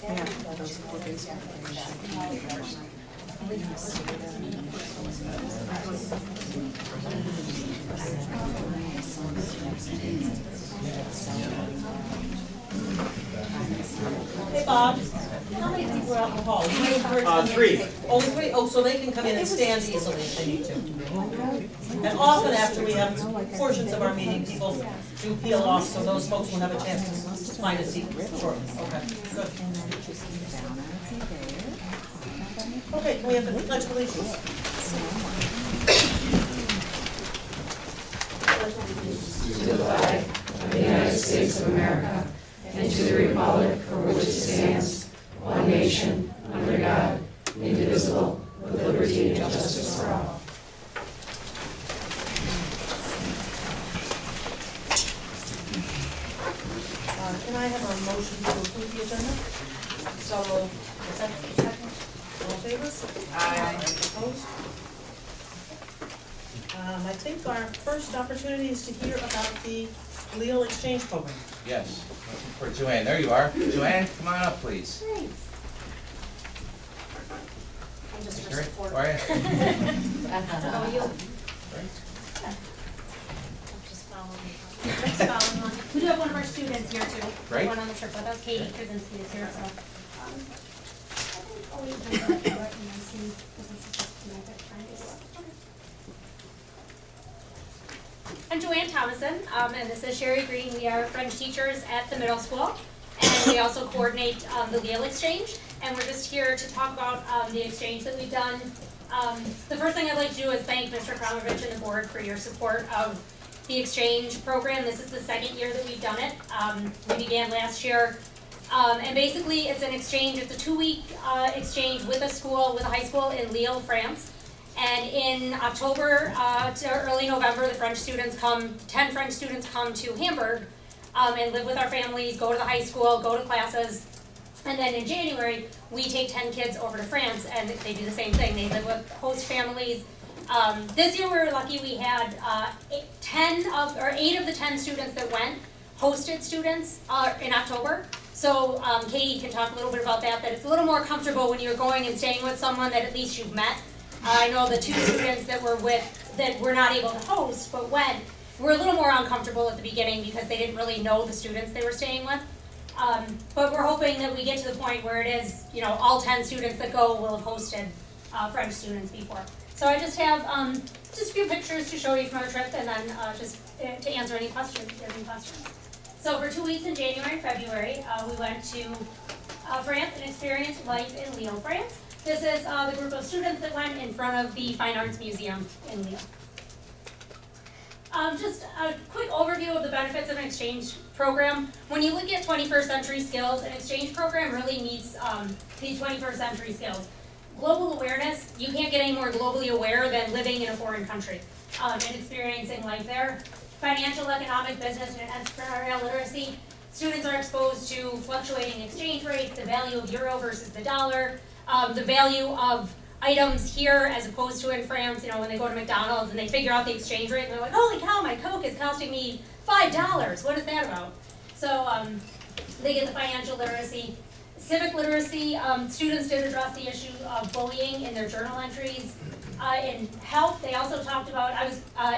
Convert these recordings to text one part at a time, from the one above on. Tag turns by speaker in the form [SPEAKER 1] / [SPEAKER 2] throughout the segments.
[SPEAKER 1] Hey Bob, how many people are out in the hall?
[SPEAKER 2] Three.
[SPEAKER 1] Only three? Oh, so they can come in and stand easily if they need to. And often after we have portions of our meeting, people do peel off, so those folks will have a chance to find a seat shortly. Okay, good. Okay, can we have the pledge of allegiance?
[SPEAKER 3] To the flag of the United States of America and to the republic for which it stands, one nation, under God, indivisible, with liberty and justice for all.
[SPEAKER 1] Can I have a motion to approve the agenda? So, second? All in favor? Aye. Opposed? I think our first opportunity is to hear about the Leal Exchange Program.
[SPEAKER 4] Yes, for Joanne. There you are. Joanne, come on up, please.
[SPEAKER 5] Thanks. I'm just for
[SPEAKER 4] Sure.
[SPEAKER 5] support.
[SPEAKER 4] How are you?
[SPEAKER 5] How are you?
[SPEAKER 4] Great.
[SPEAKER 5] Just following on. We do have one of our students here too.
[SPEAKER 4] Great.
[SPEAKER 5] One on the trip with us, Katie Krasinski is here, so. I think I'll leave my book here and then see, because this is just, you know, good time to do it. I'm Joanne Thomason, and this is Sherry Green. We are French teachers at the middle school, and we also coordinate the Leal Exchange. And we're just here to talk about the exchange that we've done. The first thing I'd like to do is thank Mr. Kramovich and the board for your support of the exchange program. This is the second year that we've done it. We began last year, and basically it's an exchange. It's a 2-week exchange with a school, with a high school in Lille, France. And in October to early November, the French students come, 10 French students come to Hamburg and live with our families, go to the high school, go to classes. And then in January, we take 10 kids over to France and they do the same thing. They live with host families. This year we were lucky, we had 8 of the 10 students that went hosted students in October. So Katie can talk a little bit about that it's a little more comfortable when you're going and staying with someone that at least you've met. I know the 2 students that were not able to host, but went, were a little more uncomfortable at the beginning because they didn't really know the students they were staying with. But we're hoping that we get to the point where it is, you know, all 10 students that go will have hosted French students before. So I just have just a few pictures to show you from our trip, and then just to answer any questions, if you have any questions. So for 2 weeks in January and February, we went to France and experienced life in Lille, France. This is the group of students that went in front of the Fine Arts Museum in Lille. Just a quick overview of the benefits of an exchange program. When you look at 21st century skills, an exchange program really meets the 21st century skills. Global awareness, you can't get any more globally aware than living in a foreign country and experiencing life there. Financial, economic, business, and entrepreneurial literacy. Students are exposed to fluctuating exchange rates, the value of euro versus the dollar, the value of items here as opposed to in France. You know, when they go to McDonald's and they figure out the exchange rate and they're like, holy cow, my Coke is costing me $5. What is that about? So they get the financial literacy. Civic literacy, students did address the issue of bullying in their journal entries. In health, they also talked about,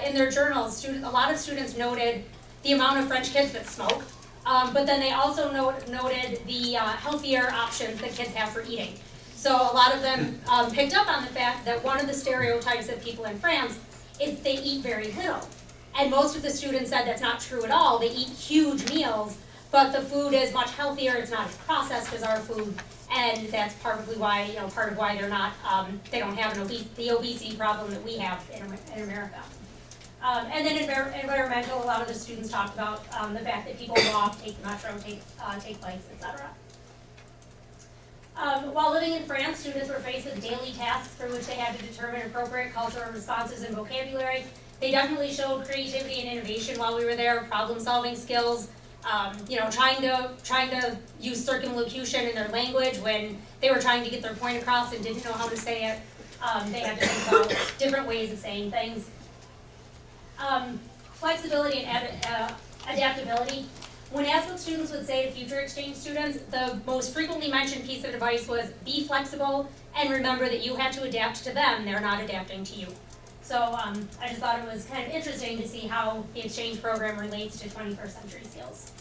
[SPEAKER 5] in their journals, a lot of students noted the amount of French kids that smoke, but then they also noted the healthier options that kids have for eating. So a lot of them picked up on the fact that one of the stereotypes of people in France is they eat very little. And most of the students said that's not true at all. They eat huge meals, but the food is much healthier, it's not as processed as our food, and that's probably why, you know, part of why they're not, they don't have the obesity problem that we have in America. And then environmental, a lot of the students talked about the fact that people walk, take the metro, take bikes, etc. While living in France, students were faced with daily tasks for which they had to determine appropriate cultural responses and vocabulary. They definitely showed creativity and innovation while we were there, problem-solving skills, trying to use circumlocution in their language when they were trying to get their point across and didn't know how to say it. They had to think about different ways of saying things. Flexibility and adaptability. When asked what students would say to future exchange students, the most frequently mentioned piece of advice was be flexible and remember that you have to adapt to them, they're not adapting to you. So I just thought it was kind of interesting to see how the exchange program relates to 21st century skills.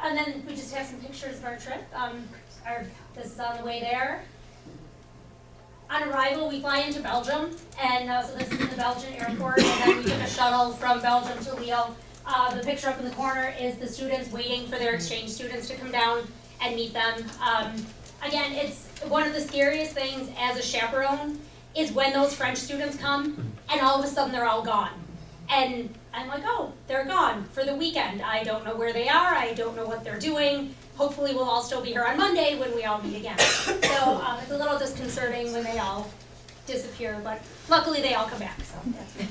[SPEAKER 5] And then we just have some pictures of our trip. This is on the way there. On arrival, we fly into Belgium, and so this is in the Belgian airport, and then we took a shuttle from Belgium to Lille. The picture up in the corner is the students waiting for their exchange students to come down and meet them. Again, it's one of the scariest things as a chaperone is when those French students come, and all of a sudden they're all gone. And I'm like, oh, they're gone for the weekend. I don't know where they are, I don't know what they're doing. Hopefully we'll all still be here on Monday when we all meet again. So it's a little disconcerting when they all disappear, but luckily they all come back. So that's good.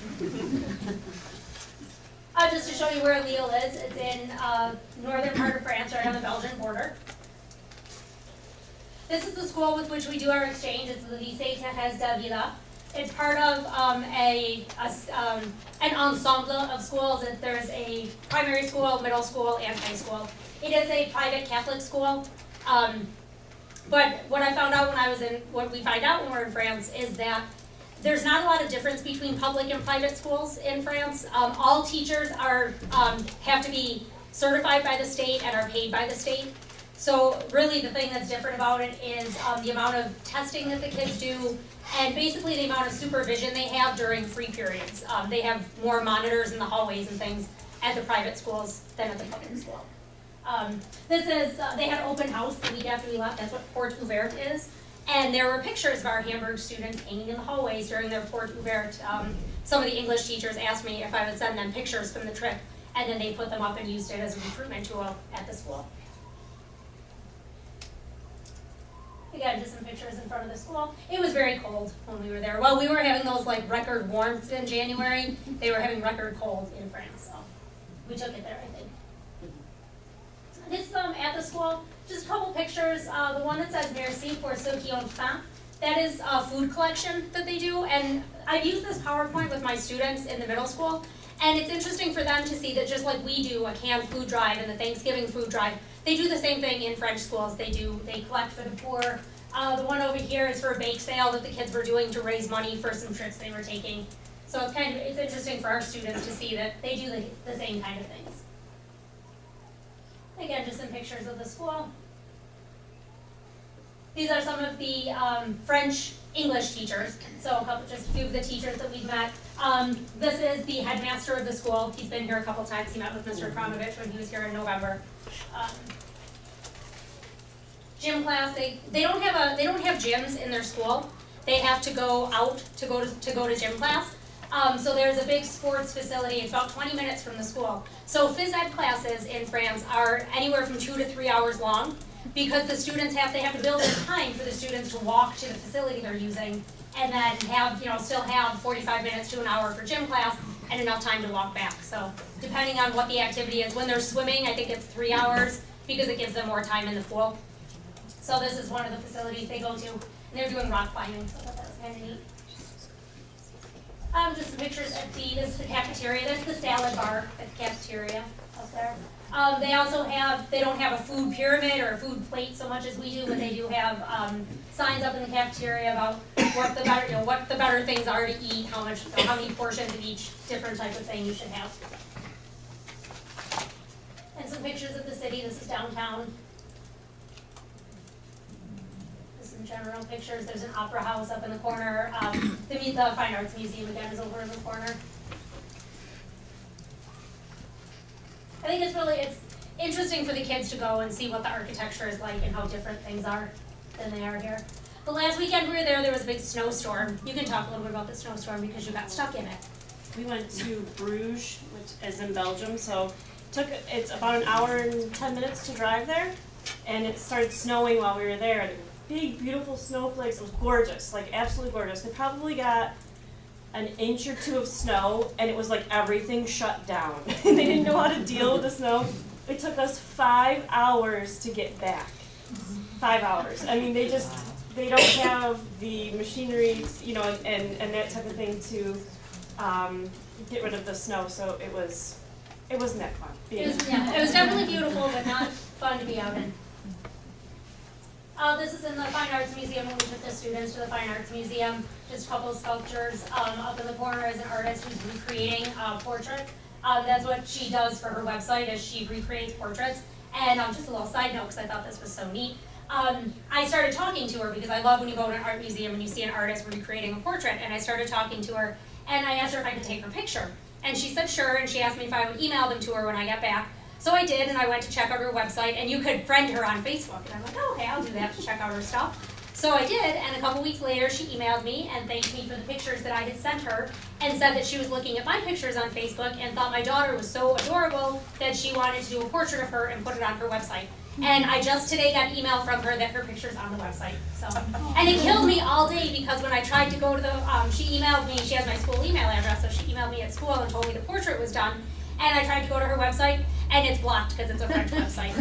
[SPEAKER 5] Just to show you where Lille is, it's in northern part of France, right on the Belgian border. This is the school with which we do our exchange. It's the Lycée Thérèse d'Avila. It's part of an ensemble of schools. There's a primary school, middle school, and high school. It is a private Catholic school, but what I found out what we find out when we're in France is that there's not a lot of difference between public and private schools in France. All teachers have to be certified by the state and are paid by the state. So really the thing that's different about it is the amount of testing that the kids do and basically the amount of supervision they have during free periods. They have more monitors in the hallways and things at the private schools than at the public school. They had open house the week after we left. That's what Porte Ouverte is. And there were pictures of our Hamburg students hanging in the hallways during their Porte Ouverte. Some of the English teachers asked me if I would send them pictures from the trip, and then they put them up and used it as a recruitment tool at the school. Again, just some pictures in front of the school. It was very cold when we were there. Well, we were having those like record warmth in January. They were having record cold in France, so we took it there, I think. This is at the school. Just a couple pictures. The one that says Merci pour ceux qui ont faim. That is a food collection that they do, and I've used this PowerPoint with my students in the middle school, and it's interesting for them to see that just like we do a canned food drive and the Thanksgiving food drive, they do the same thing in French schools. They collect for the poor. The one over here is for a bake sale that the kids were doing to raise money for some trips they were taking. So it's interesting for our students to see that they do the same kind of things. Again, just some pictures of the school. These are some of the French English teachers. So just a few of the teachers that we've met. This is the headmaster of the school. He's been here a couple times. He met with Mr. Kromovich when he was here in November. Gym class, they don't have gyms in their school. They have to go out to go to gym class. So there's a big sports facility. It's about 20 minutes from the school. So phys ed classes in France are anywhere from 2 to 3 hours long because the students they have to build in time for the students to walk to the facility they're using and then still have 45 minutes to an hour for gym class and enough time to walk back. So depending on what the activity is, when they're swimming, I think it's 3 hours because it gives them more time in the pool. So this is one of the facilities they go to, and they're doing rock climbing, so I thought that was kind of neat. Just some pictures this is the cafeteria. That's the salad bar at the cafeteria up there. They don't have a food pyramid or a food plate so much as we do, but they do have signs up in the cafeteria about what the better things are to eat, how many portions of each different type of thing you should have. And some pictures of the city. This is downtown. Some general pictures. There's an opera house up in the corner. The Fine Arts Museum again is over in the corner. I think it's interesting for the kids to go and see what the architecture is like and how different things are than they are here. The last weekend we were there was a big snowstorm. You can talk a little bit about the snowstorm because you got stuck in it.
[SPEAKER 2] We went to Bruges, which is in Belgium, so it's about an hour and 10 minutes to drive there. and it started snowing while we were there. Big, beautiful snowflakes. It was gorgeous, like absolutely gorgeous. They probably got an inch or two of snow, and it was like everything shut down. They didn't know how to deal with the snow. It took us 5 hours to get back. 5 hours. I mean, they don't have the machinery, you know, and that type of thing to get rid of the snow. So it wasn't that fun.
[SPEAKER 5] It was definitely beautiful, but not fun to be out in. This is in the Fine Arts Museum when we took the students to the Fine Arts Museum. Just a couple of sculptures. Up in the corner is an artist who's recreating a portrait. That's what she does for her website, is she recreates portraits. And just a little side note, because I thought this was so neat. I started talking to her because I love when you go to an art museum and you see an artist recreating a portrait. And I started talking to her, and I asked her if I could take her picture. And she said sure, and she asked me if I would email them to her when I got back. So I did, and I went to check out her website, and you could friend her on Facebook. And I'm like, oh, okay, I'll do that to check out her stuff. So I did, and a couple weeks later, she emailed me and thanked me for the pictures that I had sent her, and said that she was looking at my pictures on Facebook and thought my daughter was so adorable that she wanted to do a portrait of her and put it on her website. And I just today got an email from her that her picture's on the website. So, and it killed me all day because when I tried to go to the, she emailed me, she has my school email address, so she emailed me at school and told me the portrait was done. And I tried to go to her website, and it's blocked because it's a French website.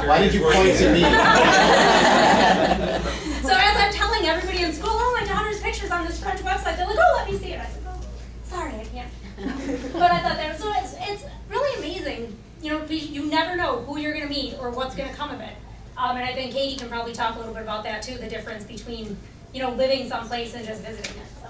[SPEAKER 6] Why did you point to me?
[SPEAKER 5] So as I'm telling everybody in school, oh, my daughter's picture's on this French website, they're like, oh, let me see it. I said, oh, sorry, I can't. But I thought that, so it's really amazing. You know, you never know who you're going to meet or what's going to come of it. And I think Katie can probably talk a little bit about that too, the difference between, you know, living someplace and just visiting it. So.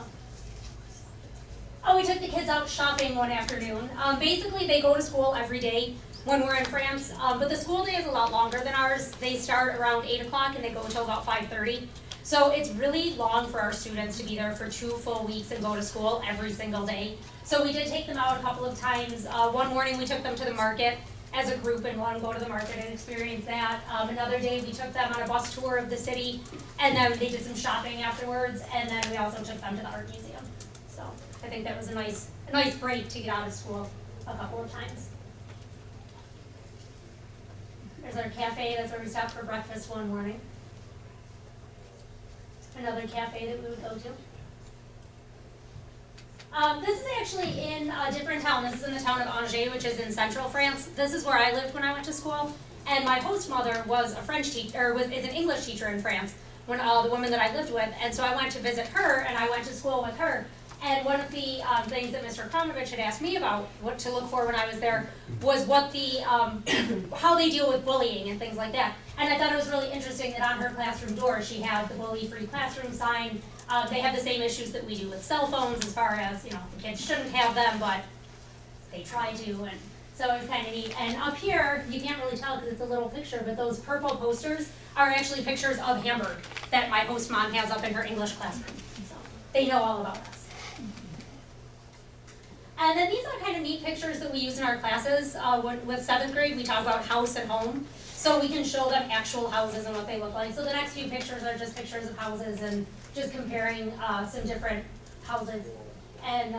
[SPEAKER 5] Oh, we took the kids out shopping one afternoon. Basically, they go to school every day when we're in France, but the school day is a lot longer than ours. They start around 8 o'clock and they go until about 5:30. So it's really long for our students to be there for 2 full weeks and go to school every single day. So we did take them out a couple of times. One morning we took them to the market as a group and let them go to the market and experience that. Another day we took them on a bus tour of the city, and then they did some shopping afterwards, and then we also took them to the art museum. So I think that was a nice break to get out of school a couple of times. There's our cafe, that's where we stopped for breakfast one morning. Another cafe that we would go to. This is actually in a different town. This is in the town of Angers, which is in central France. This is where I lived when I went to school. And my host mother was a French teacher, is an English teacher in France, when the woman that I lived with. And so I went to visit her, and I went to school with her. And one of the things that Mr. Kromovich had asked me about, what to look for when I was there, was what the how they deal with bullying and things like that. And I thought it was really interesting that on her classroom door she had the bully-free classroom sign. They have the same issues that we do with cell phones, as far as, you know, the kids shouldn't have them, but they try to, and so it's kind of neat. And up here, you can't really tell because it's a little picture, but those purple posters are actually pictures of Hamburg that my host mom has up in her English classroom. So they know all about us. And then these are kind of neat pictures that we use in our classes. With 7th grade, we talk about house and home. So we can show them actual houses and what they look like. So the next few pictures are just pictures of houses and just comparing some different houses. And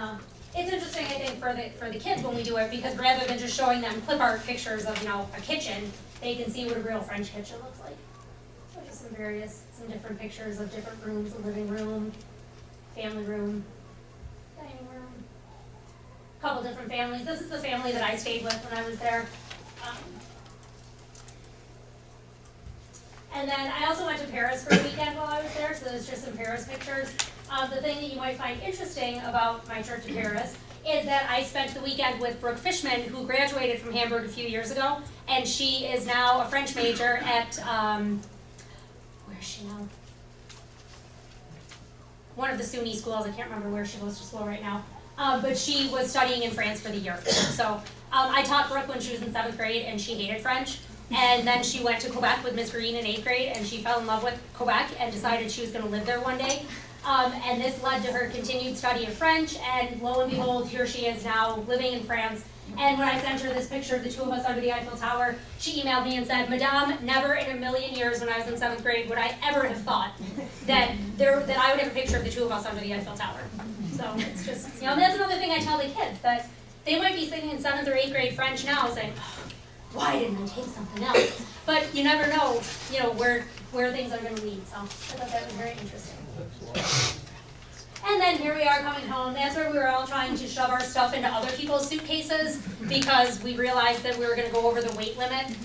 [SPEAKER 5] it's interesting, I think, for the kids when we do it, because rather than just showing them clip art pictures of, you know, a kitchen, they can see what a real French kitchen looks like. So just some different pictures of different rooms: a living room, family room, dining room. Couple different families. This is the family that I stayed with when I was there. And then I also went to Paris for a weekend while I was there, so there's just some Paris pictures. The thing that you might find interesting about my trip to Paris is that I spent the weekend with Brooke Fishman, who graduated from Hamburg a few years ago, and she is now a French major at, where is she now? One of the SUNY schools. I can't remember where she goes to school right now. But she was studying in France for the year. So I taught Brooke when she was in 7th grade, and she hated French. And then she went to Quebec with Miss Green in 8th grade, and she fell in love with Quebec and decided she was going to live there one day. And this led to her continued study of French, and lo and behold, here she is now living in France. And when I sent her this picture of the two of us under the Eiffel Tower, she emailed me and said, "Madame, never in a million years when I was in 7th grade would I ever have thought that I would have a picture of the two of us under the Eiffel Tower." So it's just, you know, that's another thing I tell the kids, that they might be sitting in 7th or 8th grade French now saying, oh, why didn't I take something else? But you never know, where things are going to lead. So I thought that was very interesting. And then here we are coming home. That's where we were all trying to shove our stuff into other people's suitcases because we realized that we were going to go over the weight limit.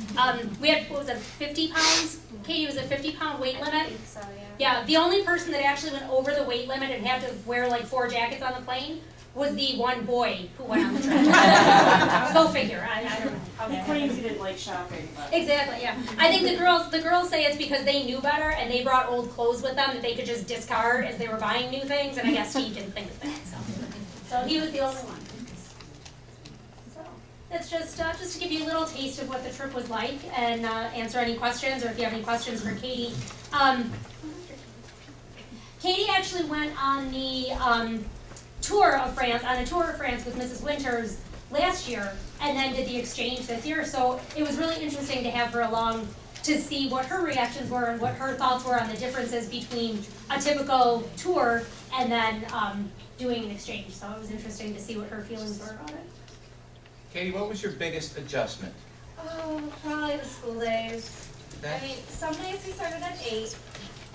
[SPEAKER 5] We had, 50 pounds? Katie, was it 50-pound weight limit?
[SPEAKER 7] I think so, yeah.
[SPEAKER 5] Yeah, the only person that actually went over the weight limit and had to wear like 4 jackets on the plane was the one boy who went on the trip. Go figure. I don't know.
[SPEAKER 2] He
[SPEAKER 5] Okay.
[SPEAKER 2] claims he didn't like shopping, but.
[SPEAKER 5] Exactly, yeah. I think the girls say it's because they knew better and they brought old clothes with them that they could just discard as they were buying new things, and I guess Steve didn't think of that, so he was the only one. So it's just to give you a little taste of what the trip was like and answer any questions, or if you have any questions for Katie. Katie actually went on the on a tour of France with Mrs. Winters last year, and then did the exchange this year. So it was really interesting to have her along to see what her reactions were and what her thoughts were on the differences between a typical tour and then doing an exchange. So it was interesting to see what her feelings were about it.
[SPEAKER 4] Katie, what was your biggest adjustment?
[SPEAKER 7] Oh, probably the school days. I mean, some days we started at 8,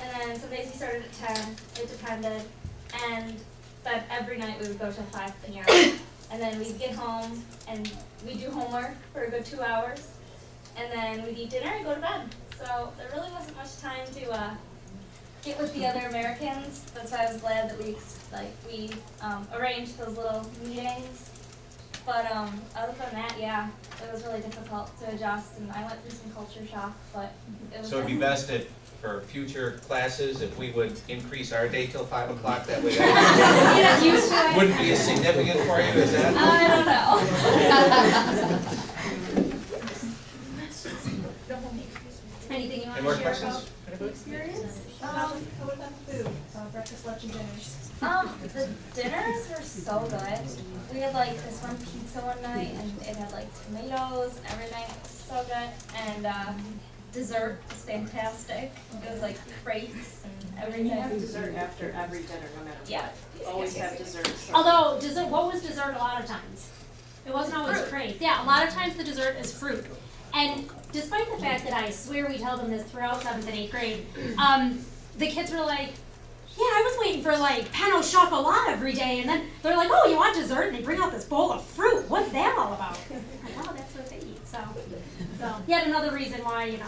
[SPEAKER 7] and then some days we started at 10. It depended. And then every night we would go to 5 p.m. And then we'd get home and we'd do homework for a good 2 hours. And then we'd eat dinner and go to bed. So there really wasn't much time to get with the other Americans. That's why I was glad that we arranged those little meetings. But other than that, yeah, it was really difficult to adjust, and I went through some culture shock, but it was.
[SPEAKER 4] So it'd be best for future classes if we would increase our day till 5 o'clock, that way that
[SPEAKER 7] Get used to it.
[SPEAKER 4] wouldn't be as significant for you, is that?
[SPEAKER 7] I don't know.
[SPEAKER 5] Anything you want
[SPEAKER 4] Any more
[SPEAKER 5] to share
[SPEAKER 4] questions?
[SPEAKER 5] about the experience?
[SPEAKER 8] How about the food? Breakfast, lunch, and dinners.
[SPEAKER 7] The dinners were so good. We had like this one pizza one night, and it had like tomatoes and everything. It was so good. And dessert was fantastic. It was like crepes and
[SPEAKER 2] And you have
[SPEAKER 7] everything.
[SPEAKER 2] dessert after every dinner, no matter what.
[SPEAKER 7] Yeah.
[SPEAKER 2] Always have dessert. So.
[SPEAKER 5] Although, what was dessert a lot of times? It wasn't always
[SPEAKER 7] Fruit.
[SPEAKER 5] crepes. Yeah, a lot of times the dessert is fruit. And despite the fact that I swear we tell them this throughout 7th and 8th grade, the kids were like, yeah, I was waiting for like pain au chocolat every day, and then they're like, oh, you want dessert? And they bring out this bowl of fruit. What's that all about? I'm like, oh, that's what they eat. So yet another reason why,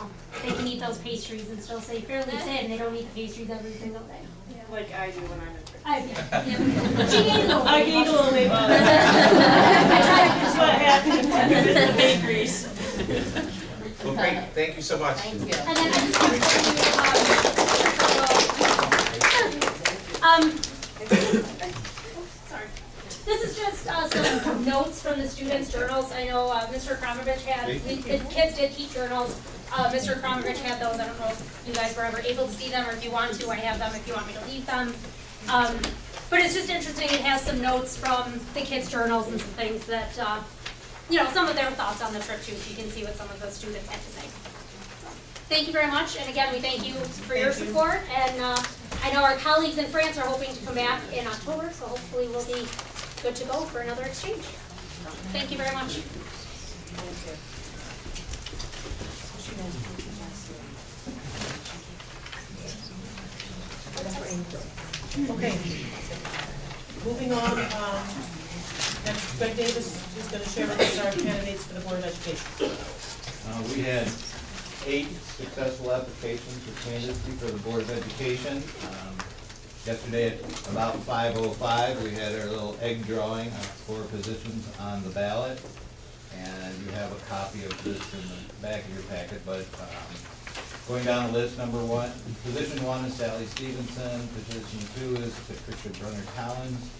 [SPEAKER 5] they can eat those pastries and still stay fairly thin. They don't eat the pastries every single day.
[SPEAKER 2] Like I do when I'm in church.
[SPEAKER 5] She gained a little weight.
[SPEAKER 2] I gained a little weight.
[SPEAKER 5] I tried to
[SPEAKER 2] That's what happened when I visit the bakeries.
[SPEAKER 4] Well, great, thank you so much.
[SPEAKER 5] And then I just want to sorry. This is just some notes from the students' journals. I know Mr. Kramovich the kids did keep journals. Mr. Kramovich had those. I don't know if you guys were ever able to see them, or if you want to, I have them if you want me to leave them. But it's just interesting. It has some notes from the kids' journals and some things that, some of their thoughts on the trip too, so you can see what some of the students had to say. Thank you very much, and again, we thank you for your support, and I know our colleagues in France are hoping to come back in October, so hopefully we'll be good to go for another exchange. Thank you very much.
[SPEAKER 1] Okay. Moving on, next, Greg Davis is going to share with us our candidates for the Board of Education.
[SPEAKER 6] We had 8 successful applications for candidacy for the Board of Education. Yesterday at about 5:05, we had our little egg drawing of 4 positions on the ballot. And you have a copy of this in the back of your packet, but going down the list, position 1 is Sally Stevenson, position 2 is Patricia Brunner-Collins,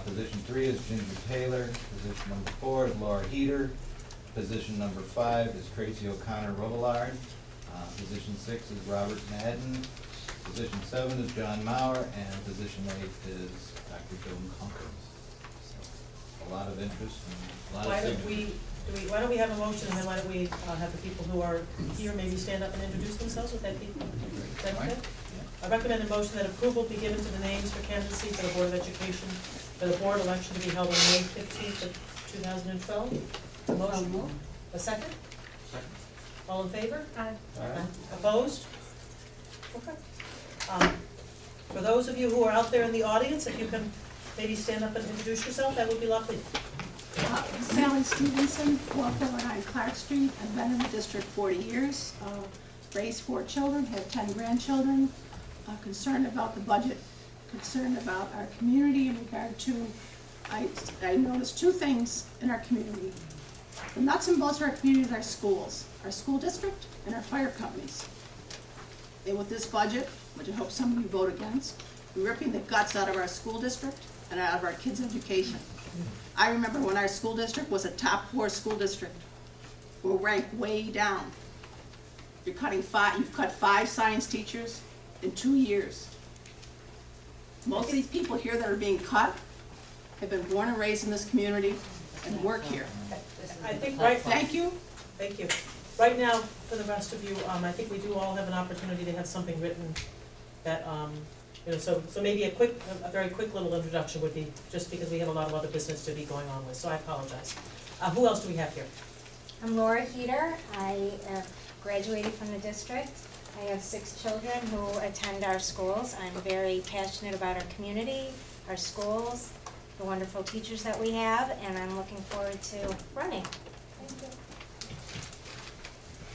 [SPEAKER 6] position 3 is Ginger Taylor, position number 4 is Laura Heater, position number 5 is Tracy O'Connor Robillard, position 6 is Robert Madden, position 7 is John Maurer, and position 8 is Dr. Joan Hunkins. So, a lot of interest and a lot of signatures.
[SPEAKER 1] Why don't we have a motion, and then why don't we have the people who are here maybe stand up and introduce themselves with that people? Is that okay? I recommend a motion that approval be given to the names for candidacy for the Board of Education for the board election to be held on May 15th of 2012. A motion? A second?
[SPEAKER 4] Second.
[SPEAKER 1] All in favor?
[SPEAKER 8] Aye.
[SPEAKER 1] Opposed? Okay. For those of you who are out there in the audience, if you can maybe stand up and introduce yourself, that would be lovely.
[SPEAKER 9] Sally Stevenson, 449 Clark Street. I've been in the district 40 years, raised 4 children, have 10 grandchildren, concerned about the budget, concerned about our community in regard to, I noticed 2 things in our community. The nuts and bolts of our community is our school district, and our fire companies. And with this budget, which I hope some of you vote against, we're ripping the guts out of our school district and out of our kids' education. I remember when our school district was a top 4 school district. We're ranked way down. You've cut 5 science teachers in 2 years. Most of these people here that are being cut have been born and raised in this community and work here.
[SPEAKER 1] I think
[SPEAKER 9] Thank you.
[SPEAKER 1] Thank you. Right now, for the rest of you, I think we do all have an opportunity to have something written that, so maybe a very quick little introduction would be, just because we have a lot of other business to be going on with, so I apologize. Who else do we have here?
[SPEAKER 10] I'm Laura Heater. I graduated from the district. I have 6 children who attend our schools. I'm very passionate about our community, our schools, the wonderful teachers that we have, and I'm looking forward to running. Thank you.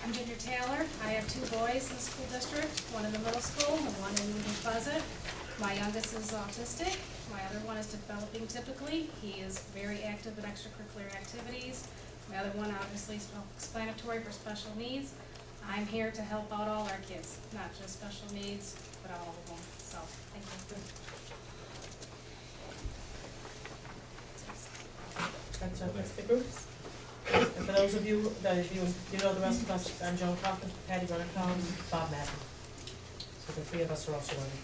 [SPEAKER 11] I'm Ginger Taylor. I have 2 boys in the school district, one in the middle school and one in Newton Pleasant. My youngest is autistic. My other one is developing typically. He is very active in extracurricular activities. My other one obviously is self-explanatory for special needs. I'm here to help out all our kids, not just special needs, but all of them. So, thank you.
[SPEAKER 1] That's the group. And for those of you that, if you know the rest of us, I'm Joan Coffin, Patty Runner-Collins, Bob Madden. So the 3 of us are also running.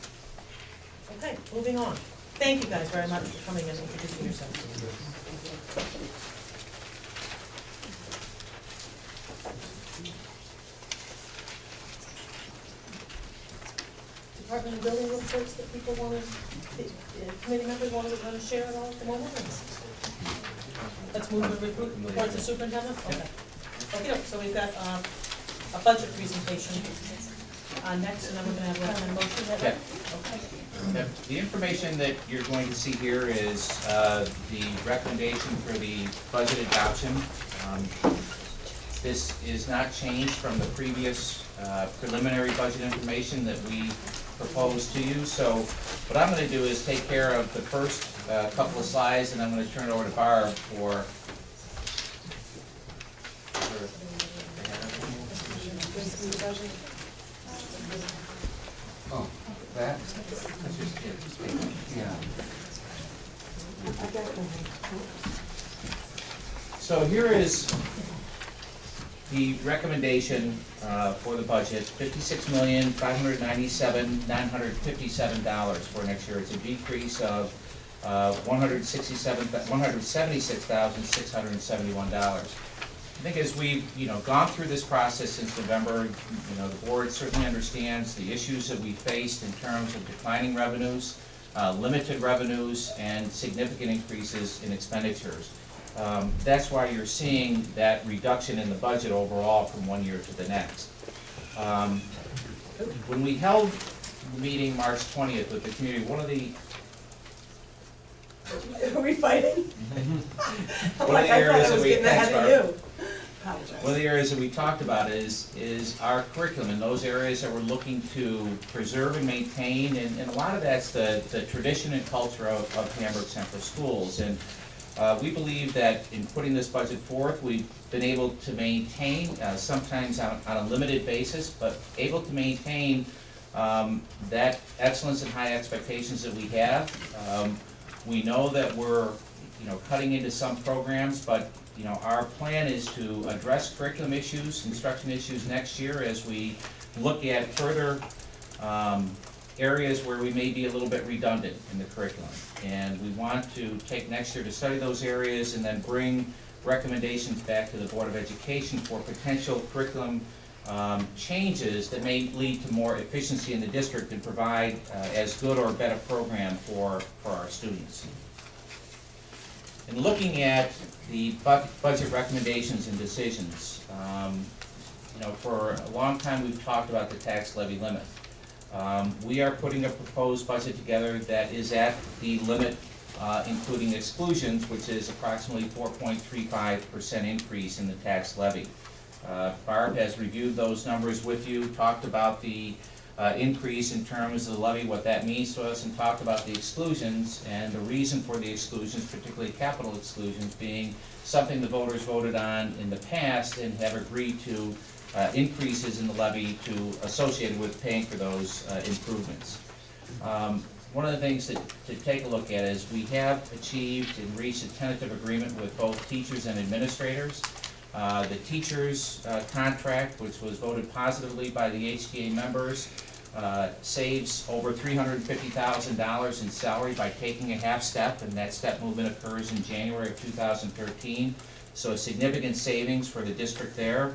[SPEAKER 1] Okay, moving on. Thank you guys very much for coming and introducing yourselves. Department of Building reports that people want to, committee members want to share at all at the moment? Let's move the report to superintendent? Okay. Okay, so we've got a budget presentation next, and then we're going to have a recommend motion.
[SPEAKER 12] Okay.
[SPEAKER 1] Okay.
[SPEAKER 12] The information that you're going to see here is the recommendation for the budget adoption. This is not changed from the previous preliminary budget information that we proposed to you. So what I'm going to do is take care of the first couple of slides, and I'm going to turn it over to Barb for
[SPEAKER 3] Oh, that? That's just it. Yeah.
[SPEAKER 12] So here is the recommendation for the budget, $56,597,957 for next year. It's a decrease of $176,671. I think as we've gone through this process since November, the board certainly understands the issues that we faced in terms of declining revenues, limited revenues, and significant increases in expenditures. That's why you're seeing that reduction in the budget overall from one year to the next. When we held the meeting March 20th with the community, one of the
[SPEAKER 1] Are we fighting?
[SPEAKER 12] One of the areas that we
[SPEAKER 1] Apologize.
[SPEAKER 12] One of the areas that we talked about is our curriculum and those areas that we're looking to preserve and maintain, and a lot of that's the tradition and culture of Hamburg Central Schools. And we believe that in putting this budget forth, we've been able to maintain, sometimes on a limited basis, but able to maintain that excellence and high expectations that we have. We know that we're cutting into some programs, but our plan is to address curriculum issues, instruction issues next year as we look at further areas where we may be a little bit redundant in the curriculum. And we want to take next year to study those areas and then bring recommendations back to the Board of Education for potential curriculum changes that may lead to more efficiency in the district and provide as good or better program for our students. In looking at the budget recommendations and decisions. For a long time, we've talked about the tax levy limit. We are putting a proposed budget together that is at the limit, including exclusions, which is approximately 4.35% increase in the tax levy. Barb has reviewed those numbers with you, talked about the increase in terms of the levy, what that means to us, and talked about the exclusions and the reason for the exclusions, particularly capital exclusions, being something the voters voted on in the past and have agreed to increases in the levy associated with paying for those improvements. One of the things to take a look at is we have achieved and reached a tentative agreement with both teachers and administrators. The teachers' contract, which was voted positively by the HTA members, saves over $350,000 in salary by taking a half step, and that step movement occurs in January of 2013. So a significant savings for the district there.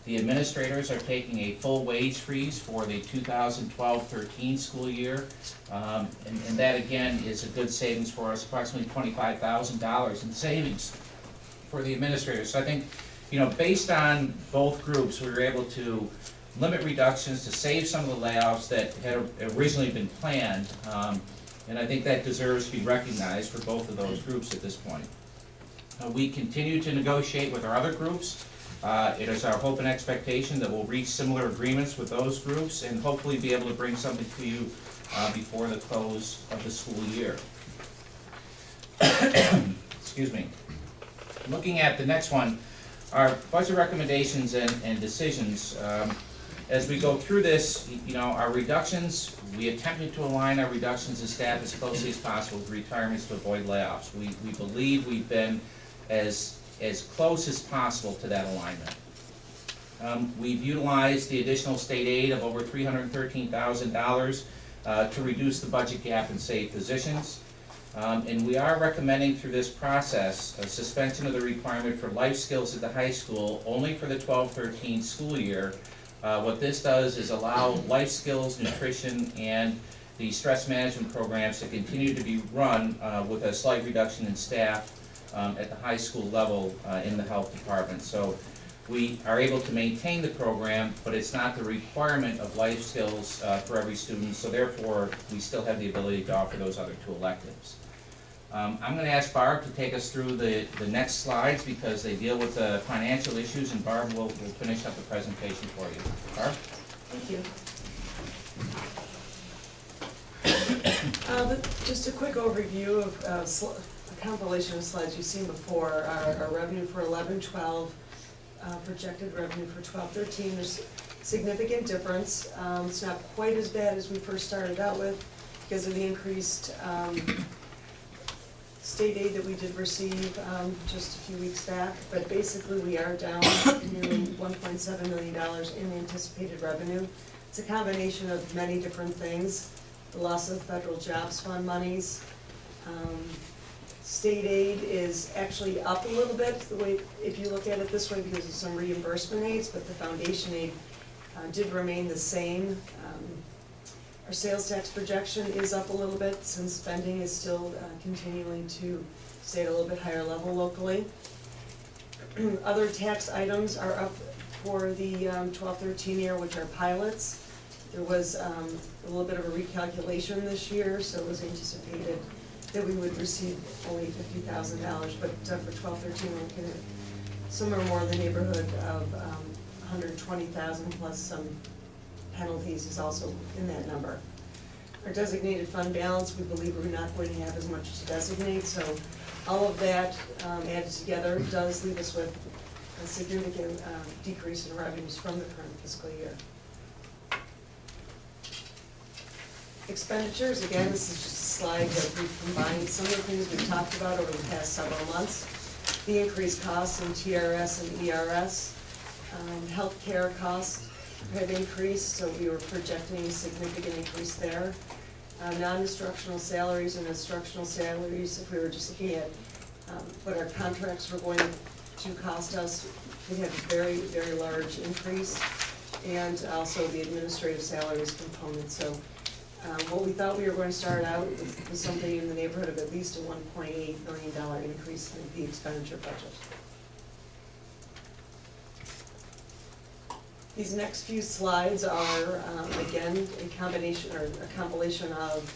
[SPEAKER 12] The administrators are taking a full wage freeze for the 2012-13 school year, and that again is a good savings for us, approximately $25,000 in savings for the administrators. So I think, based on both groups, we were able to limit reductions, to save some of the layoffs that had originally been planned, and I think that deserves to be recognized for both of those groups at this point. We continue to negotiate with our other groups. It is our hope and expectation that we'll reach similar agreements with those groups and hopefully be able to bring something to you before the close of the school year. Excuse me. Looking at the next one, our budget recommendations and decisions. As we go through this, our reductions, we attempted to align our reductions in staff as closely as possible with retirements to avoid layoffs. We believe we've been as close as possible to that alignment. We've utilized the additional state aid of over $313,000 to reduce the budget gap and save positions. And we are recommending through this process a suspension of the requirement for life skills at the high school only for the 12-13 school year. What this does is allow life skills, nutrition, and the stress management programs to continue to be run with a slight reduction in staff at the high school level in the health department. So we are able to maintain the program, but it's not the requirement of life skills for every student, so therefore we still have the ability to offer those other two electives. I'm going to ask Barb to take us through the next slides because they deal with the financial issues, and Barb will finish up the presentation for you. Barb?
[SPEAKER 13] Thank you. Just a quick overview of a compilation of slides you've seen before. Our revenue for 11-12, projected revenue for 12-13. There's significant difference. It's not quite as bad as we first started out with because of the increased state aid that we did receive just a few weeks back, but basically we are down nearly $1.7 million in anticipated revenue. It's a combination of many different things. The loss of federal jobs fund monies. State aid is actually up a little bit, the way, if you look at it this way, because of some reimbursement aids, but the foundation aid did remain the same. Our sales tax projection is up a little bit since spending is still continuing to stay at a little bit higher level locally. Other tax items are up for the 12-13 year, which are pilots. There was a little bit of a recalculation this year, so it was anticipated that we would receive only $50,000, but for 12-13 we're looking at somewhere more in the neighborhood of $120,000 plus some penalties is also in that number. Our designated fund balance, we believe we're not going to have as much to designate, so all of that added together does leave us with a significant decrease in revenues from the current fiscal year. Expenditures, again, this is just a slide that we've combined some of the things we've talked about over the past several months. The increased costs in TRS and ERS, healthcare costs have increased, so we were projecting a significant increase there. Non-instructional salaries and instructional salaries, if we were just looking at what our contracts were going to cost us, we had a very, very large increase, and also the administrative salaries component. So What we thought we were going to start out was something in the neighborhood of at least a $1.8 million increase in the expenditure budget. These next few slides are, again, a combination or a compilation of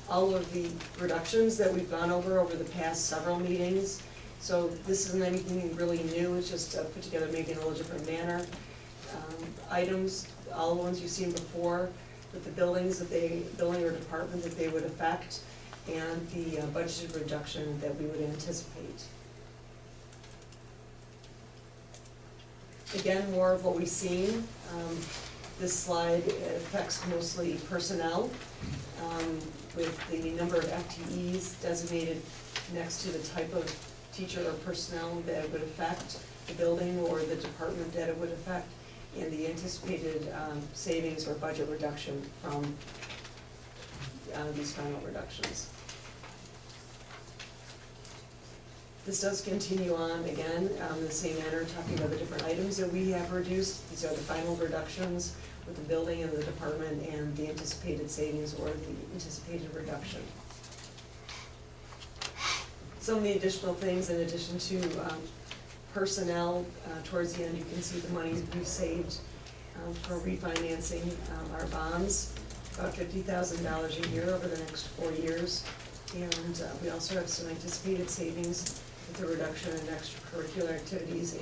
[SPEAKER 13] all of the reductions that we've gone over the past several meetings. So this isn't anything really new, it's just put together maybe in a little different manner. Items, all the ones you've seen before, with the building or department that they would affect, and the budgeted reduction that we would anticipate. Again, more of what we've seen. This slide affects mostly personnel, with the number of FTEs designated next to the type of teacher or personnel that it would affect, the building or the department that it would affect, and the anticipated savings or budget reduction from these final reductions. This does continue on, again, in the same manner, talking about the different items that we have reduced. These are the final reductions with the building and the department and the anticipated savings or the anticipated reduction. Some of the additional things in addition to personnel, towards the end you can see the money we've saved for refinancing our bonds, about $50,000 a year over the next 4 years. And we also have some anticipated savings with the reduction in extracurricular activities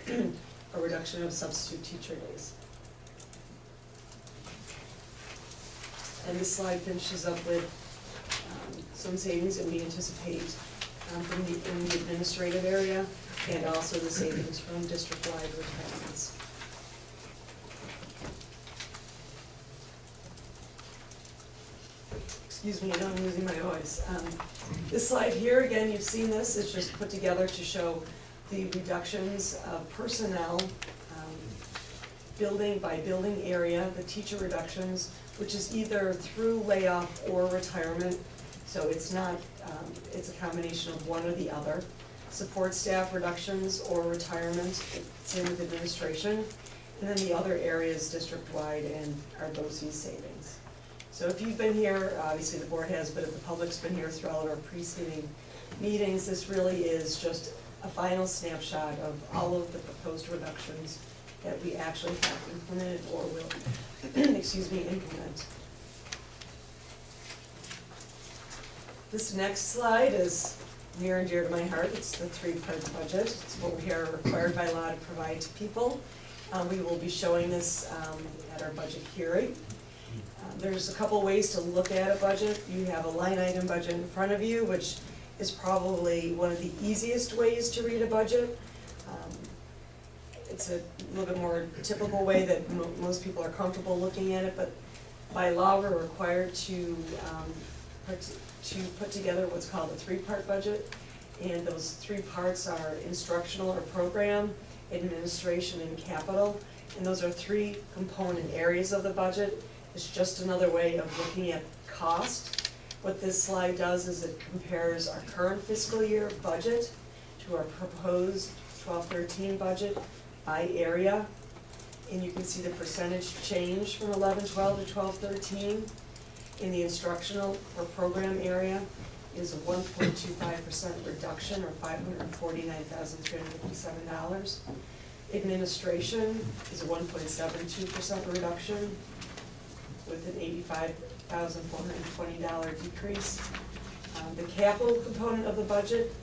[SPEAKER 13] and a reduction of substitute teacher days. And this slide finishes up with some savings that we anticipate in the administrative area, and also the savings from district-wide retirements. Excuse me, I know I'm losing my voice. This slide here, again, you've seen this, it's just put together to show the reductions of personnel, building by building area, the teacher reductions, which is either through layoff or retirement. So it's not, it's a combination of one or the other. Support staff reductions or retirement, same with administration. And then the other areas district-wide and our BOCE savings. So if you've been here, obviously the board has, but if the public's been here throughout our preceding meetings, this really is just a final snapshot of all of the proposed reductions that we actually have implemented or will, excuse me, implement. This next slide is near and dear to my heart. It's the 3-part budget. It's what we are required by law to provide to people. We will be showing this at our budget hearing. There's a couple ways to look at a budget. You have a line item budget in front of you, which is probably one of the easiest ways to read a budget. It's a little bit more typical way that most people are comfortable looking at it, but by law we're required to put together what's called a 3-part budget, and those 3 parts are instructional or program, administration, and capital, and those are 3 component areas of the budget. It's just another way of looking at cost. What this slide does is it compares our current fiscal year budget to our proposed 12-13 budget by area, and you can see the percentage change from 11-12 to 12-13. In the instructional or program area is a 1.25% reduction, or $549,357. Administration is a 1.72% reduction with an $85,420 decrease. The capital component of the budget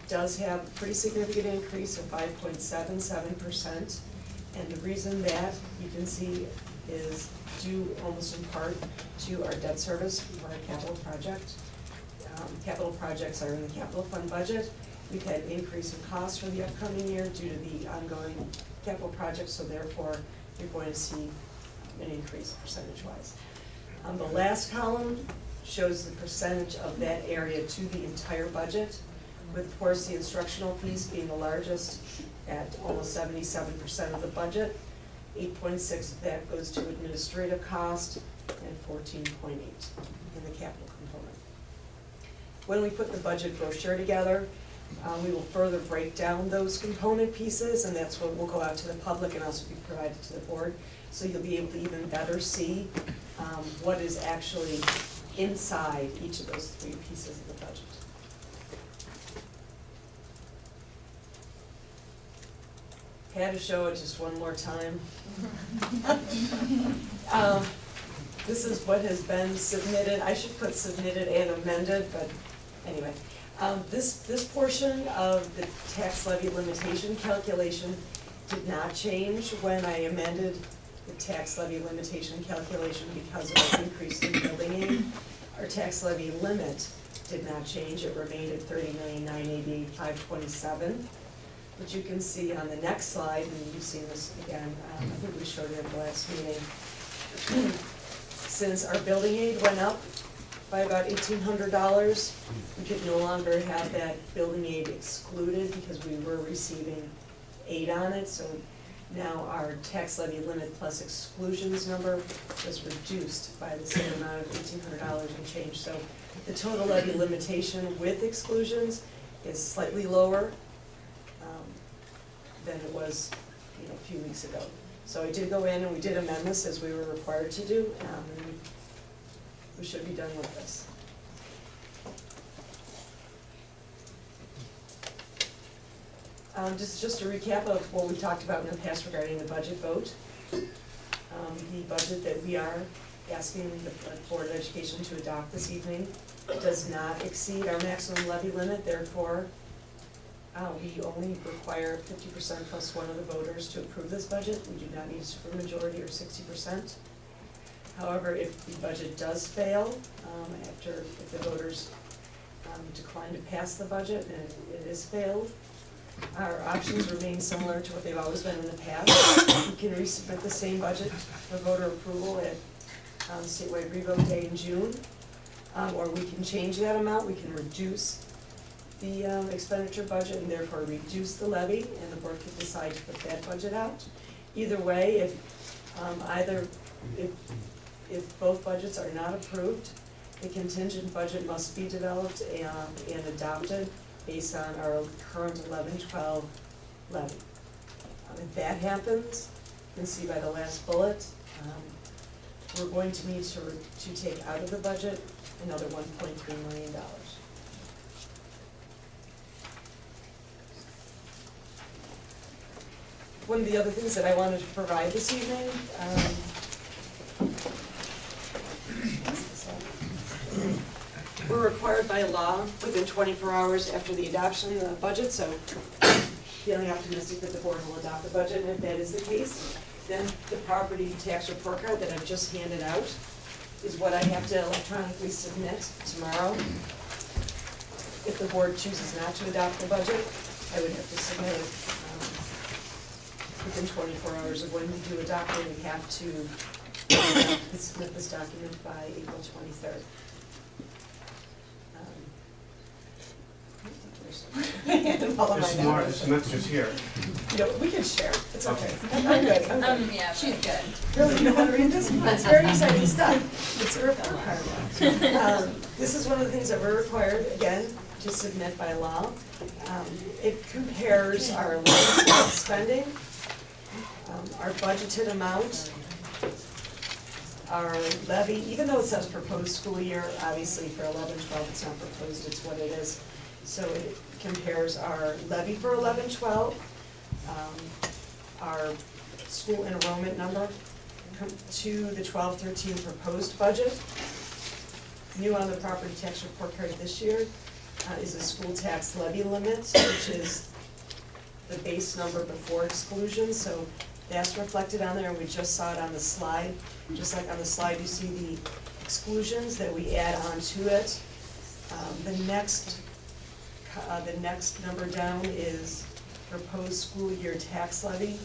[SPEAKER 13] does have a pretty significant increase of 5.77%, and the reason that you can see is due almost in part to our debt service for our capital project. Capital projects are in the capital fund budget. We've had an increase in costs for the upcoming year due to the ongoing capital projects, so therefore you're going to see an increase percentage-wise. The last column shows the percentage of that area to the entire budget, with of course the instructional piece being the largest at almost 77% of the budget. 8.6 of that goes to administrative cost, and 14.8 in the capital component. When we put the budget brochure together, We will further break down those component pieces, and that's what will go out to the public and also be provided to the board. So you'll be able to even better see what is actually inside each of those three pieces of the budget. Had to show it just one more time. This is what has been submitted. I should put submitted and amended, but anyway. This portion of the tax levy limitation calculation did not change when I amended the tax levy limitation calculation because of the increase in building aid. Our tax levy limit did not change. It remained at $30,988,527. But you can see on the next slide, and you've seen this again, I think we showed it at the last meeting. Since our building aid went up by about $1,800, we could no longer have that building aid excluded because we were receiving aid on it. So now our tax levy limit plus exclusions number was reduced by the same amount of $1,800 and change. So the total levy limitation with exclusions is slightly lower than it was, a few weeks ago. So I did go in and we did amend this as we were required to do, and we should be done with this. Just a recap of what we talked about in the past regarding the budget vote. The budget that we are asking the Board of Education to adopt this evening does not exceed our maximum levy limit, therefore we only require 50% plus one of the voters to approve this budget. We do not need a supermajority or 60%. However, if the budget does fail, if the voters decline to pass the budget and it is failed, our options remain similar to what they've always been in the past. We can resubmit the same budget for voter approval at statewide revote day in June, or we can change that amount. We can reduce the expenditure budget and therefore reduce the levy, and the board could decide to put that budget out. Either way, if both budgets are not approved, the contingent budget must be developed and adopted based on our current 11-12 levy. If that happens, you can see by the last bullet, we're going to need to take out of the budget another $1.3 million. One of the other things that I wanted to provide this evening, we're required by law within 24 hours after the adoption of the budget, so feeling optimistic that the board will adopt the budget, and if that is the case, then the property tax report card that I've just handed out is what I have to electronically submit tomorrow. If the board chooses not to adopt the budget, I would have to submit it within 24 hours of when we do adopt it. We have to submit this document by April 23rd.
[SPEAKER 14] There's more, there's some extras here.
[SPEAKER 13] We can share, it's okay. I'm good, I'm good.
[SPEAKER 8] Yeah, she's good.
[SPEAKER 13] Really, you know how to read this? It's very exciting stuff. It's a report card. This is one of the things that we're required, again, to submit by law. It compares our levy spending, our budgeted amount, our levy, even though it says proposed school year, obviously for 11-12 it's not proposed, it's what it is. So it compares our levy for 11-12, our school enrollment number to the 12-13 proposed budget. New on the property tax report card this year is a school tax levy limit, which is the base number before exclusion. So that's reflected on there, and we just saw it on the slide. Just like on the slide, you see the exclusions that we add on to it. The next number down is proposed school year tax levy.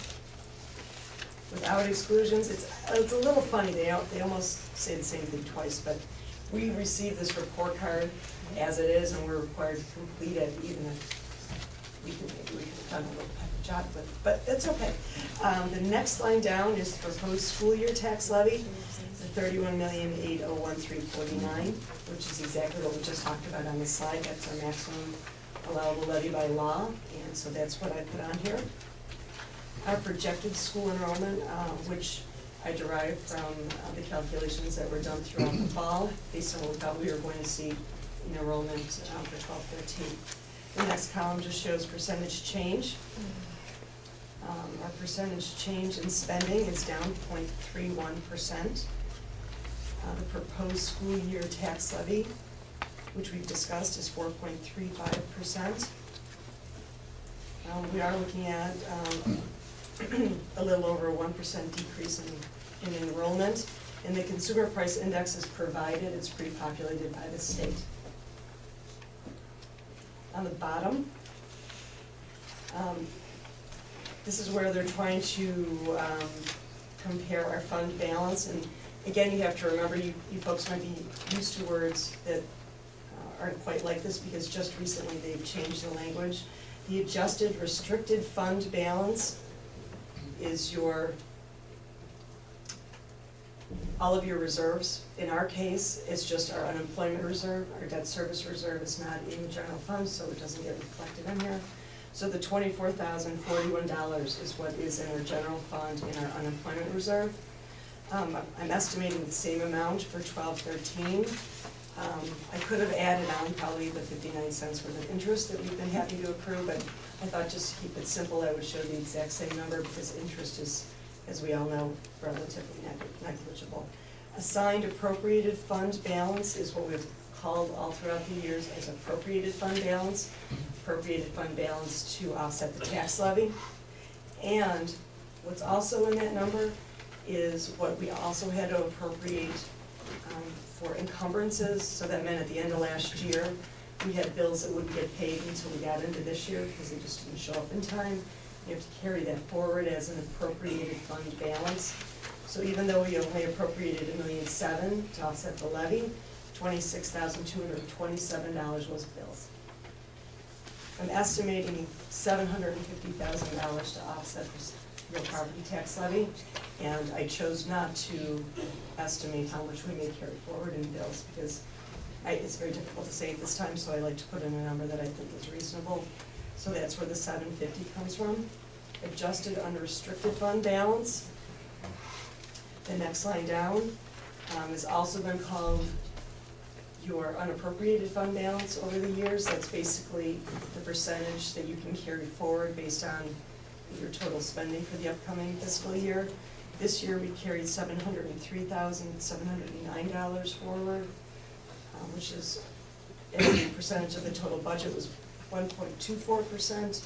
[SPEAKER 13] Without exclusions, it's a little funny, they almost say the same thing twice, but we receive this report card as it is, and we're required to complete it, even if we could have done a little better job with it, but it's okay. The next line down is the proposed school year tax levy, the $31,801,349, which is exactly what we just talked about on the slide. That's our maximum allowable levy by law, and so that's what I put on here. Our projected school enrollment, which I derived from the calculations that were done throughout the fall, based on what we thought we were going to see in enrollment for 12-13. The next column just shows percentage change. Our percentage change in spending is down 0.31%. The proposed school year tax levy, which we've discussed, is 4.35%. We are looking at a little over a 1% decrease in enrollment. And the consumer price index is provided, it's pre-populated by the state. On the bottom, this is where they're trying to compare our fund balance. And again, you have to remember, you folks might be used to words that aren't quite like this because just recently they've changed the language. The adjusted restricted fund balance is all of your reserves. In our case, it's just our unemployment reserve. Our debt service reserve is not in the general fund, so it doesn't get reflected in here. So the $24,041 is what is in our general fund in our unemployment reserve. I'm estimating the same amount for 12-13. I could have added on probably the 59 cents worth of interest that we've been happy to accrue, but I thought just to keep it simple, I would show the exact same number because interest is, as we all know, relatively negligible. Assigned appropriated fund balance is what we've called all throughout the years as appropriated fund balance. Appropriated fund balance to offset the tax levy. And what's also in that number is what we also had to appropriate for encumbrances. So that meant at the end of last year, we had bills that wouldn't get paid until we got into this year because they just didn't show up in time. You have to carry that forward as an appropriated fund balance. So even though we only appropriated $1.7 million to offset the levy, $26,227 was bills. I'm estimating $750,000 to offset this real property tax levy, and I chose not to estimate how much we may carry forward in bills because it's very difficult to say at this time, so I like to put in a number that I think is reasonable. So that's where the $750 comes from. Adjusted unrestricted fund balance. The next line down has also been called your unappropriated fund balance over the years. That's basically the percentage that you can carry forward based on your total spending for the upcoming fiscal year. This year we carried $703,709 forward, which is, as a percentage of the total budget, was 1.24%.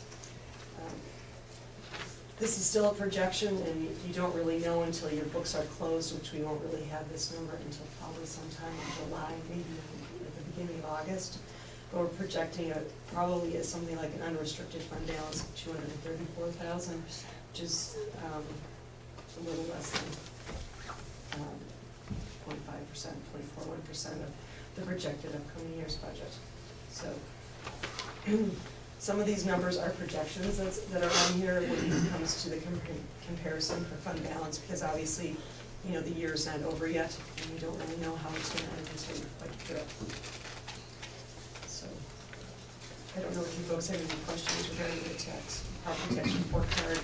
[SPEAKER 13] This is still a projection, and you don't really know until your books are closed, which we won't really have this number until probably sometime in July, maybe at the beginning of August. But we're projecting it probably as something like an unrestricted fund balance of $234,000, which is a little less than 0.5%, 0.41% of the projected upcoming year's budget. So some of these numbers are projections that are on here when it comes to the comparison for fund balance, because obviously, you know, the year is not over yet, and we don't really know how it's going to end until we reflect through it. So I don't know if you folks have any questions regarding the property tax report card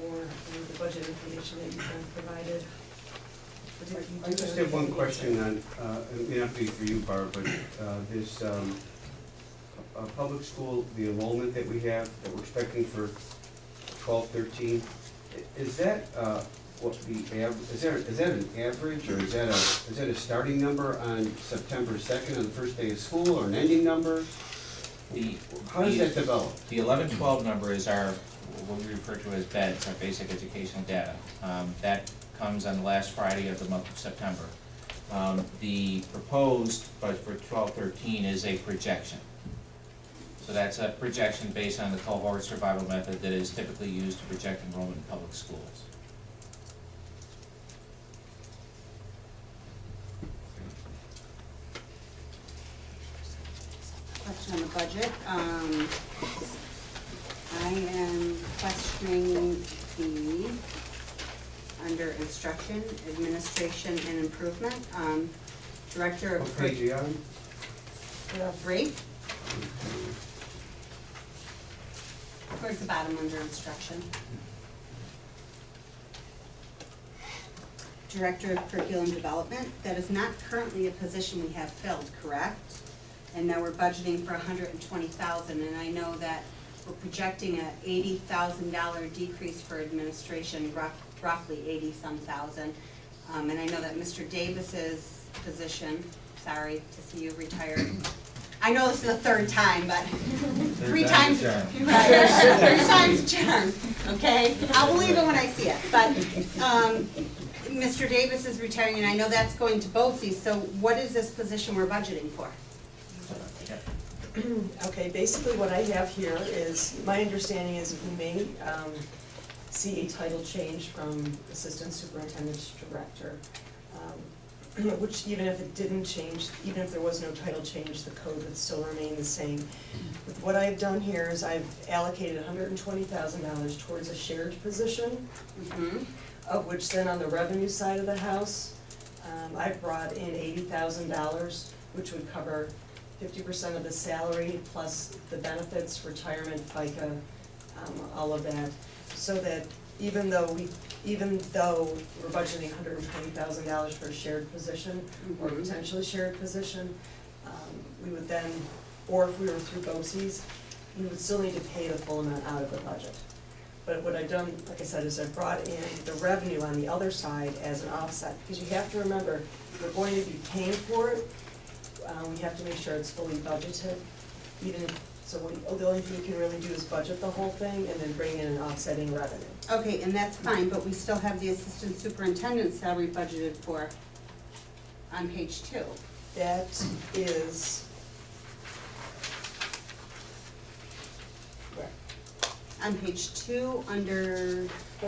[SPEAKER 13] or any of the budget information that you've been provided.
[SPEAKER 14] I just have one question on, it may not be for you, Barb, but this public school, the enrollment that we have, that we're expecting for 12-13, is that what the is that an average, or is that a starting number on September 2nd on the first day of school, or an ending number? How does that develop?
[SPEAKER 12] The 11-12 number is our, what we refer to as BEDS, our basic educational data. That comes on the last Friday of the month of September. The proposed budget for 12-13 is a projection. So that's a projection based on the cohort survival method that is typically used to project enrollment in public schools.
[SPEAKER 15] Question on the budget. I am questioning the, under instruction, administration, and improvement, Director of...
[SPEAKER 14] What page are you on?
[SPEAKER 15] 3. towards the bottom under instruction. Director of Curriculum Development, that is not currently a position we have filled, correct? And now we're budgeting for $120,000, and I know that we're projecting a $80,000 decrease for administration, roughly 80-some thousand. And I know that Mr. Davis's position, sorry to see you retired. I know this is the third time, but three times, right, three times a charm, okay? I'll believe it when I see it, but, Mr. Davis is retiring, and I know that's going to BOCES, so what is this position we're budgeting for?
[SPEAKER 13] Okay, basically what I have here is, my understanding is we may see a title change from assistant superintendent to director, which even if it didn't change, even if there was no title change, the code would still remain the same. But what I've done here is I've allocated $120,000 towards a shared position, of which then on the revenue side of the house, I brought in $80,000, which would cover 50% of the salary plus the benefits, retirement, FICA, all of that, so that even though we're budgeting $120,000 for a shared position or potentially shared position, we would then, or if we were through BOCES, we would still need to pay the full amount out of the budget. But what I've done, like I said, is I've brought in the revenue on the other side as an offset, because you have to remember, if we're going to be paying for it, we have to make sure it's fully budgeted. So the only thing we can really do is budget the whole thing and then bring in an offsetting revenue.
[SPEAKER 15] Okay, and that's fine, but we still have the assistant superintendent salary budgeted for on page 2.
[SPEAKER 13] That is,
[SPEAKER 15] on page 2, under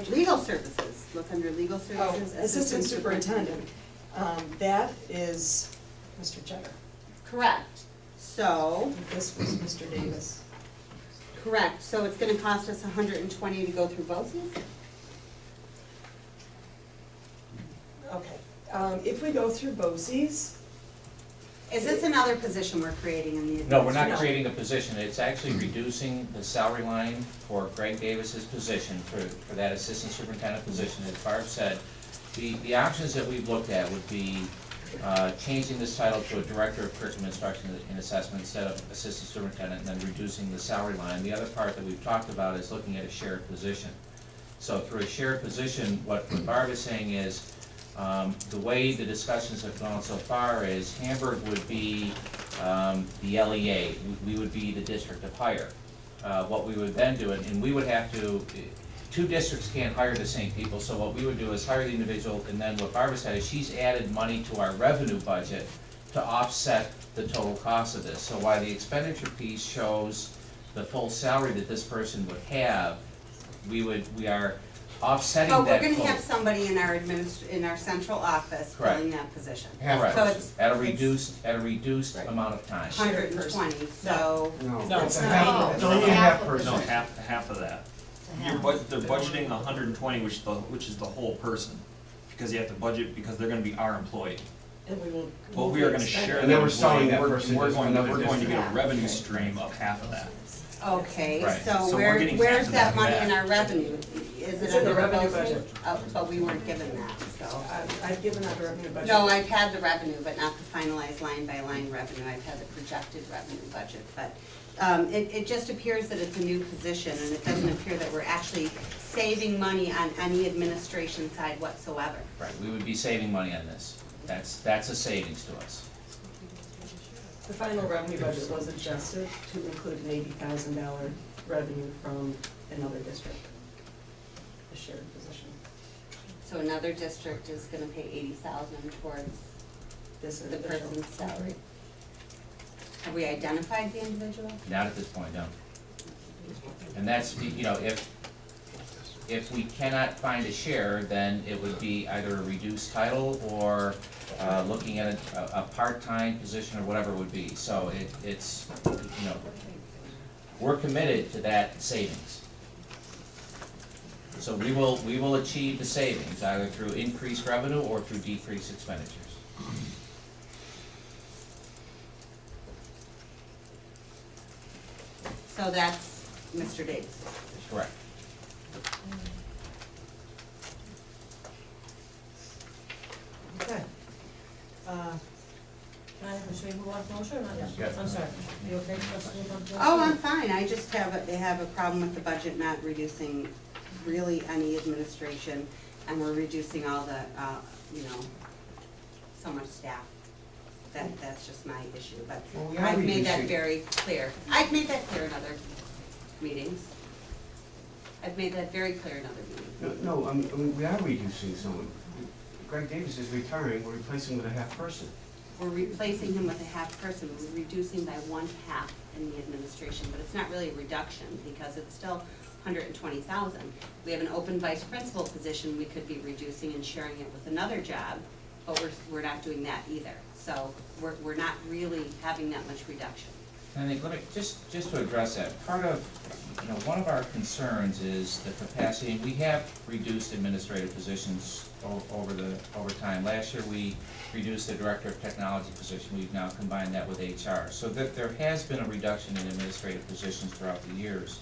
[SPEAKER 15] legal services, look under legal services.
[SPEAKER 13] assistant superintendent. That is Mr. Cheddar.
[SPEAKER 15] Correct. So,
[SPEAKER 13] This was Mr. Davis.
[SPEAKER 15] correct, so it's gonna cost us $120 to go through BOCES?
[SPEAKER 13] Okay, if we go through BOCES,
[SPEAKER 15] Is this another position we're creating in the administration?
[SPEAKER 12] No, we're not creating a position, it's actually reducing the salary line for Greg Davis's position, for that assistant superintendent position. As Barb said, the options that we've looked at would be changing this title to a director of curriculum instruction and assessment instead of assistant superintendent, and then reducing the salary line. The other part that we've talked about is looking at a shared position. So through a shared position, what Barb is saying is, the way the discussions have gone so far is Hamburg would be the LEA, we would be the district of hire. What we would then do, and we would have to, two districts can't hire the same people, so what we would do is hire the individual, and then what Barbara said is she's added money to our revenue budget to offset the total cost of this. So while the expenditure piece shows the full salary that this person would have, we are offsetting that.
[SPEAKER 15] But we're gonna
[SPEAKER 12] total.
[SPEAKER 15] have somebody in our central office
[SPEAKER 12] Correct.
[SPEAKER 15] filling that position.
[SPEAKER 12] Correct,
[SPEAKER 15] So it's
[SPEAKER 12] at a reduced
[SPEAKER 13] Right.
[SPEAKER 12] amount of time.
[SPEAKER 15] 120, so.
[SPEAKER 14] No.
[SPEAKER 1] It's
[SPEAKER 16] It's only a half person.
[SPEAKER 17] No, half of that. They're budgeting 120, which is the whole person, because you have to budget, because they're gonna be our employee.
[SPEAKER 13] and we will.
[SPEAKER 17] But we are gonna share
[SPEAKER 14] And
[SPEAKER 17] that
[SPEAKER 14] then we're selling
[SPEAKER 17] employee,
[SPEAKER 14] that person
[SPEAKER 17] we're
[SPEAKER 14] to
[SPEAKER 17] going
[SPEAKER 14] another
[SPEAKER 17] to get a
[SPEAKER 14] district.
[SPEAKER 17] revenue stream of half of that.
[SPEAKER 15] Okay,
[SPEAKER 12] Right.
[SPEAKER 15] so
[SPEAKER 17] So we're getting
[SPEAKER 15] where's
[SPEAKER 17] half of
[SPEAKER 15] that
[SPEAKER 17] that
[SPEAKER 15] money
[SPEAKER 17] back.
[SPEAKER 15] in our revenue? Is
[SPEAKER 13] It's
[SPEAKER 15] it
[SPEAKER 13] in the
[SPEAKER 15] under
[SPEAKER 13] revenue
[SPEAKER 15] BOCES?
[SPEAKER 13] budget.
[SPEAKER 15] Oh, but we weren't given that, so.
[SPEAKER 13] I've given out the revenue budget.
[SPEAKER 15] No, I've had the revenue, but not the finalized line-by-line revenue. I've had the projected revenue budget, but it just appears that it's a new position, and it doesn't appear that we're actually saving money on any administration side whatsoever.
[SPEAKER 12] Right, we would be saving money on this. That's a savings to us.
[SPEAKER 13] The final revenue budget was adjusted to include an $80,000 revenue from another district, a shared position.
[SPEAKER 15] So another district is gonna pay $80,000 towards
[SPEAKER 13] This
[SPEAKER 15] the
[SPEAKER 13] individual.
[SPEAKER 15] person's salary. Have we identified the individual?
[SPEAKER 12] Not at this point, no. And that's, if we cannot find a share, then it would be either a reduced title or looking at a part-time position or whatever it would be. So it's, we're committed to that savings. So we will achieve the savings either through increased revenue or through decreased expenditures.
[SPEAKER 15] So that's Mr. Davis.
[SPEAKER 12] Correct.
[SPEAKER 1] Okay. Should we move on to motion or not?
[SPEAKER 12] Yes.
[SPEAKER 1] I'm sorry. You okay? Let's move on to motion?
[SPEAKER 15] Oh, I'm fine, I just have a problem with the budget not reducing really any administration, and we're reducing all the, so much staff. That's just my issue, but
[SPEAKER 14] Well, we are
[SPEAKER 15] I've made that
[SPEAKER 14] reducing-
[SPEAKER 15] very clear. I've made that clear in other meetings. I've made that very clear in other meetings.
[SPEAKER 14] No, I mean, we are reducing someone. Greg Davis is retiring, we're replacing him with a half person.
[SPEAKER 15] We're replacing him with a half person, we're reducing by 1/2 in the administration, but it's not really a reduction, because it's still 120,000. We have an open vice principal position we could be reducing and sharing it with another job, but we're not doing that either. So we're not really having that much reduction.
[SPEAKER 12] And I think, let me, just to address that, part of, one of our concerns is the capacity, and we have reduced administrative positions over time. Last year, we reduced the director of technology position, we've now combined that with HR. So that there has been a reduction in administrative positions throughout the years.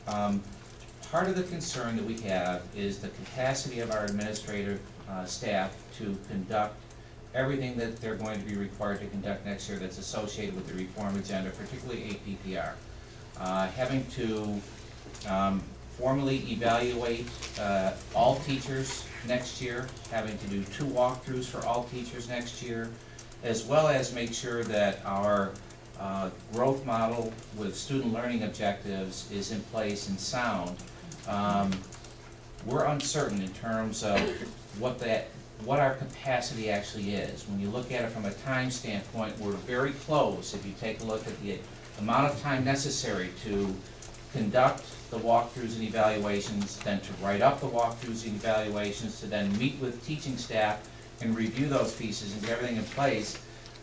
[SPEAKER 12] Part of the concern that we have is the capacity of our administrative staff to conduct everything that they're going to be required to conduct next year that's associated with the reform agenda, particularly APPR. Having to formally evaluate all teachers next year, having to do 2 walkthroughs for all teachers next year, as well as make sure that our growth model with student learning objectives is in place and sound. We're uncertain in terms of what our capacity actually is. When you look at it from a time standpoint, we're very close. If you take a look at the amount of time necessary to conduct the walkthroughs and evaluations, then to write up the walkthroughs and evaluations, to then meet with teaching staff and review those pieces and get everything in place,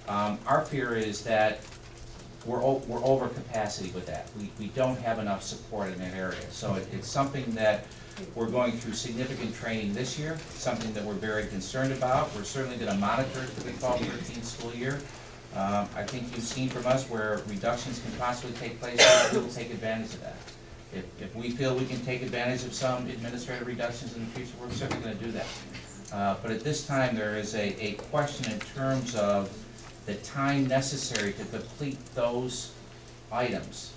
[SPEAKER 12] our fear is that we're over capacity with that. We don't have enough support in that area. So it's something that we're going through significant training this year, something that we're very concerned about. We're certainly going to monitor it for the 12-13 school year. I think you've seen from us where reductions can possibly take place, we will take advantage of that. If we feel we can take advantage of some administrative reductions in the future, we're certainly going to do that. But at this time, there is a question in terms of the time necessary to complete those items